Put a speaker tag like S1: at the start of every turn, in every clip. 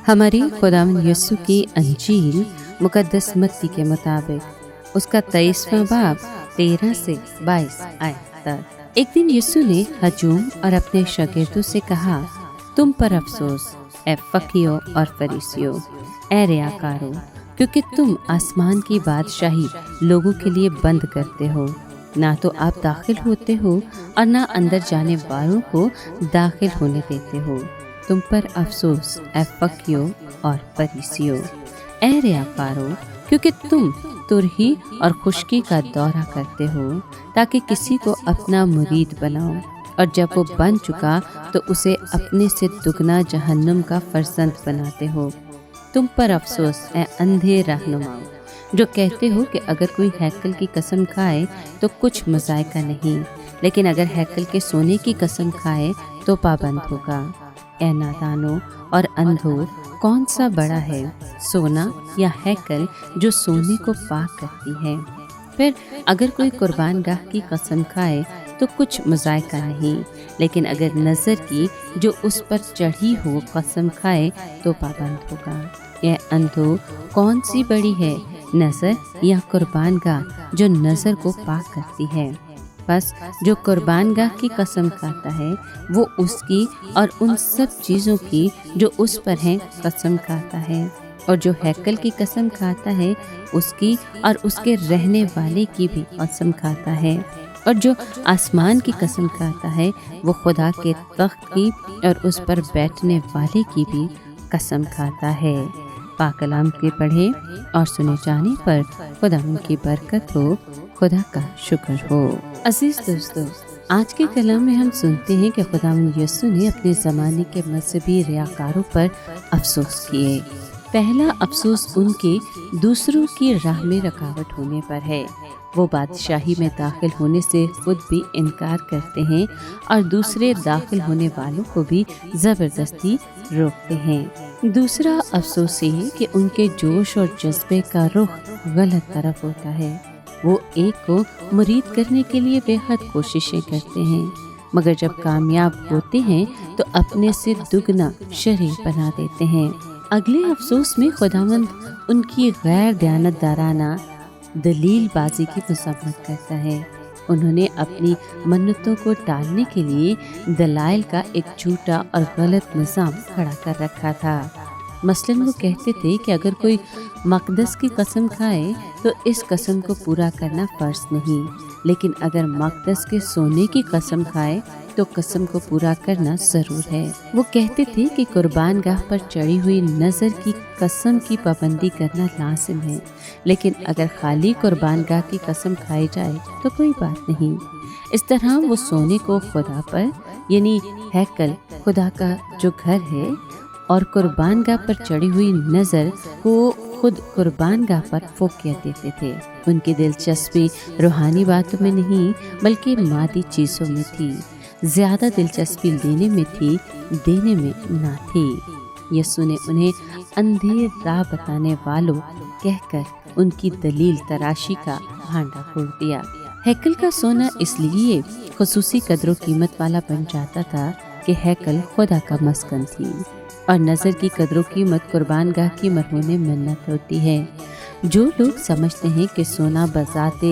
S1: ہماری خداوند یسوع کی انجیل مقدس متی کے مطابق اس کا 23واں باب 13 سے 22 آیت تک۔ ایک دن یسوع نے ہجوم اور اپنے شاگردوں سے کہا، تم پر افسوس اے فقیوں اور فریسیوں، اے ریاکاروں، کیونکہ تم آسمان کی بادشاہی لوگوں کے لیے بند کرتے ہو، نہ تو آپ داخل ہوتے ہو اور نہ اندر جانے والوں کو داخل ہونے دیتے ہو۔ تم پر افسوس اے فقیوں اور فریسیوں، اے ریاکاروں، کیونکہ تم ترہی اور خشکی کا دورہ کرتے ہو تاکہ کسی کو اپنا مرید بناؤ، اور جب وہ بن چکا تو اسے اپنے سے دگنا جہنم کا فرزند بناتے ہو۔ تم پر افسوس اے اندھے رہنماؤ، جو کہتے ہو کہ اگر کوئی ہیکل کی قسم کھائے تو کچھ مذائقہ نہیں، لیکن اگر ہیکل کے سونے کی قسم کھائے تو پابند ہوگا۔ اے نادانو اور اندھو، کون سا بڑا ہے، سونا یا ہیکل جو سونے کو پاک کرتی ہے؟ پھر اگر کوئی قربان گاہ کی قسم کھائے تو کچھ مذائقہ نہیں، لیکن اگر نظر کی جو اس پر چڑھی ہو قسم کھائے تو پابند ہوگا۔ اے اندھو، کون سی بڑی ہے، نظر یا قربان گاہ جو نظر کو پاک کرتی ہے؟ بس جو قربان گاہ کی قسم کھاتا ہے وہ اس کی اور ان سب چیزوں کی جو اس پر ہیں قسم کھاتا ہے، اور جو ہیکل کی قسم کھاتا ہے اس کی اور اس کے رہنے والے کی بھی قسم کھاتا ہے، اور جو آسمان کی قسم کھاتا ہے وہ خدا کے تخت کی اور اس پر بیٹھنے والے کی بھی قسم کھاتا ہے۔ پاک کلام کے پڑھے اور سنے جانے پر خدا ان کی برکت ہو، خدا کا شکر ہو۔ عزیز دوستو، آج کے کلام میں ہم سنتے ہیں کہ خداوند یسوع نے اپنے زمانے کے مذہبی ریاکاروں پر افسوس کیے۔ پہلا افسوس ان کے دوسروں کی راہ میں رکاوٹ ہونے پر ہے۔ وہ بادشاہی میں داخل ہونے سے خود بھی انکار کرتے ہیں اور دوسرے داخل ہونے والوں کو بھی زبردستی روکتے ہیں۔ دوسرا افسوس یہ کہ ان کے جوش اور جذبے کا رخ غلط طرف ہوتا ہے۔ وہ ایک کو مرید کرنے کے لیے بے حد کوششیں کرتے ہیں، مگر جب کامیاب ہوتے ہیں تو اپنے سے دگنا شریک بنا دیتے ہیں۔ اگلے افسوس میں خداوند ان کی غیر دیانتدارانہ دلیل بازی کی مذمت کرتا ہے۔ انہوں نے اپنی منتوں کو ٹالنے کے لیے دلائل کا ایک جھوٹا اور غلط نظام کھڑا کر رکھا تھا۔ مثلاً وہ کہتے تھے کہ اگر کوئی مقدس کی قسم کھائے تو اس قسم کو پورا کرنا فرض نہیں، لیکن اگر مقدس کے سونے کی قسم کھائے تو قسم کو پورا کرنا ضرور ہے۔ وہ کہتے تھے کہ قربان گاہ پر چڑھی ہوئی نظر کی قسم کی پابندی کرنا لازم ہے، لیکن اگر خالی قربان گاہ کی قسم کھائی جائے تو کوئی بات نہیں۔ اس طرح وہ سونے کو خدا پر، یعنی ہیکل خدا کا جو گھر ہے، اور قربان گاہ پر چڑھی ہوئی نظر کو خود قربان گاہ پر فوقیت دیتے تھے۔ ان کی دلچسپی روحانی باتوں میں نہیں بلکہ مادی چیزوں میں تھی، زیادہ دلچسپی لینے میں تھی، دینے میں نہ تھی۔ یسوع نے انہیں اندھے راہ بتانے والوں کہہ کر ان کی دلیل تراشی کا بھانڈا کھول دیا۔ ہیکل کا سونا اس لیے خصوصی قدر و قیمت والا بن جاتا تھا کہ ہیکل خدا کا مسکن تھی، اور نظر کی قدر و قیمت قربان گاہ کی مرہون منت ہوتی ہے۔ جو لوگ سمجھتے ہیں کہ سونا بذات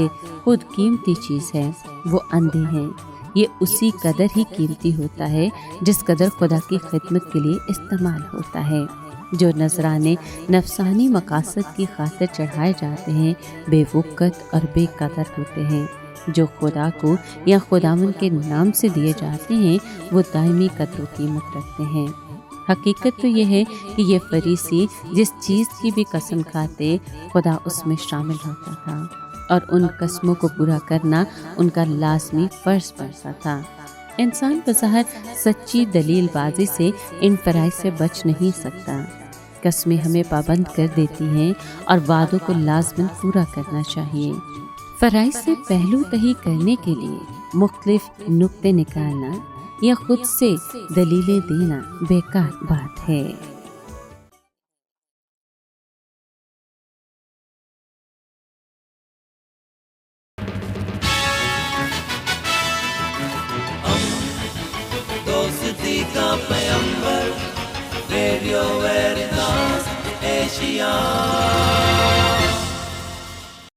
S1: خود قیمتی چیز ہے وہ اندھے ہیں۔ یہ اسی قدر ہی قیمتی ہوتا ہے جس قدر خدا کی خدمت کے لیے استعمال ہوتا ہے۔ جو نذرانے نفسانی مقاصد کی خاطر چڑھائے جاتے ہیں بے وقت اور بے قدر ہوتے ہیں۔ جو خدا کو یا خداوند کے نام سے دیے جاتے ہیں وہ دائمی قدر و قیمت رکھتے ہیں۔ حقیقت تو یہ ہے کہ یہ فریسی جس چیز کی بھی قسم کھاتے خدا اس میں شامل ہوتا تھا، اور ان قسموں کو پورا کرنا ان کا لازمی فرض بنتا تھا۔ انسان بظاہر سچی دلیل بازی سے ان فرائض سے بچ نہیں سکتا۔ قسمیں ہمیں پابند کر دیتی ہیں اور وعدوں کو لازماً پورا کرنا چاہیے۔ فرائض سے پہلو تہی کرنے کے لیے مختلف نقطے نکالنا یا خود سے دلیلیں دینا بیکار بات ہے۔
S2: دوستی کا پیمبر ریڈیو ویرنا اشیاء